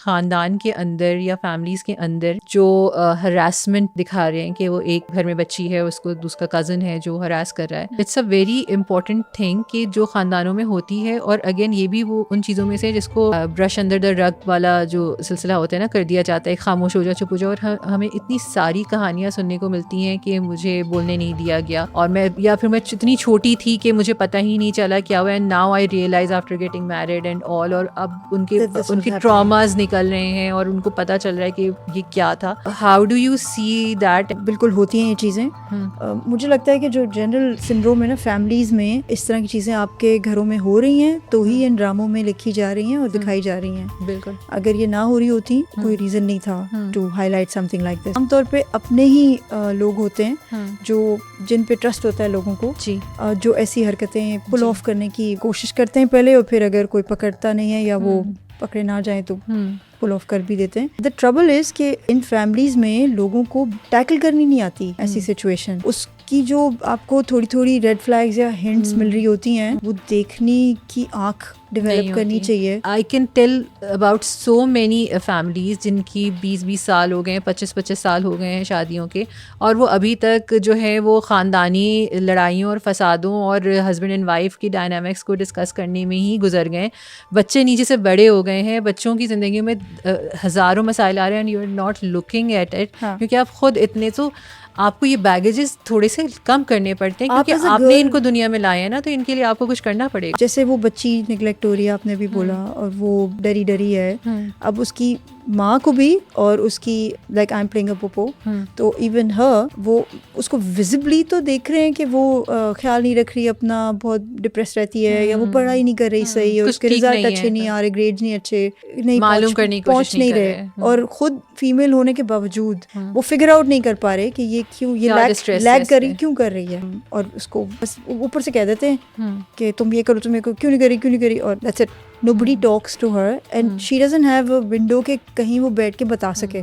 ख़ानदान के अंदर या फैमिलीज़ के अंदर जो हरासमेंट दिखा रहे हैं कि वो एक घर में बच्ची है, उसको दूसरा कज़न है जो हरास कर रहा है, it's a very important thing कि जो ख़ानदानों में होती है। और अगेन ये भी वो उन चीज़ों में से जिसको ब्रश अंडर द रग वाला जो सिलसिला होता है ना, कर दिया जाता है, खामोश हो जाओ, चुप हो जाओ। और हमें इतनी सारी कहानियाँ सुनने को मिलती हैं कि मुझे बोलने नहीं दिया गया, और मैं या फिर मैं इतनी छोटी थी कि मुझे पता ही नहीं चला क्या हुआ, and now I realise after getting married and all. और अब उनके ट्रॉमास निकल रहे हैं और उनको पता चल रहा है कि ये क्या था। How do you see that? बिल्कुल होती हैं ये चीज़ें। मुझे लगता है कि जो जनरल सिंड्रोम है ना फैमिलीज़ में, इस तरह की चीज़ें आपके घरों में हो रही हैं तो ही इन ड्रामों में लिखी जा रही हैं और दिखाई जा रही हैं। बिल्कुल। अगर ये ना हो रही होती, कोई रीज़न नहीं था to highlight something like this. आमतौर पे अपने ही लोग होते हैं जो जिन पे ट्रस्ट होता है लोगों को, जो ऐसी हरकतें पुल ऑफ करने की कोशिश करते हैं पहले, और फिर अगर कोई पकड़ता नहीं है या वो पकड़े ना जाए तो पुल ऑफ कर भी देते हैं। द ट्रबल इज कि इन फैमिलीज में लोगों को टैकल करनी नहीं आती ऐसी सिचुएशन। उसकी जो आपको थोड़ी थोड़ी रेड फ्लैग्स या हिंट्स मिल रही होती हैं, वो देखने की आँख डेवलप करनी चाहिए। I can tell about so many families जिनकी 20-20 साल हो गए हैं, 25-25 साल हो गए हैं शादियों के, और वो अभी तक जो है वो ख़ानदानी लड़ाइयों और फसादों और हस्बैंड एंड वाइफ की डायनामिक्स को डिस्कस करने में ही गुजर गए। बच्चे नीचे से बड़े हो गए हैं, बच्चों की ज़िंदगी में हज़ारों मसाइल आ रहे हैं, and you are not looking at it, क्योंकि आप खुद इतने, तो आपको ये बैगेजेस थोड़े से कम करने पड़ते हैं क्योंकि आपने इनको दुनिया में लाए हैं ना, तो इनके लिए आपको कुछ करना पड़ेगा। जैसे वो बच्ची निगलेक्ट हो रही है, आपने भी बोला, और वो डरी डरी है, अब उसकी माँ को भी और उसकी like I am playing a Poopó, तो इवन हर, वो उसको विजिबली तो देख रहे हैं कि वो ख्याल नहीं रख रही अपना, बहुत डिप्रेस रहती है, या वो पढ़ाई नहीं कर रही सही, और उसके रिजल्ट अच्छे नहीं आ रहे, ग्रेड्स नहीं अच्छे, नहीं मालूम करने की पहुंच नहीं रहे, और खुद फीमेल होने के बावजूद वो फिगर आउट नहीं कर पा रहे कि ये क्यों, ये लैग कर रही, क्यों कर रही है, और उसको बस ऊपर से कह देते हैं कि तुम ये करो, तुम ये करो, क्यों नहीं करी, और that's it. Nobody talks to her and she doesn't have a window के कहीं वो बैठ के बता सके।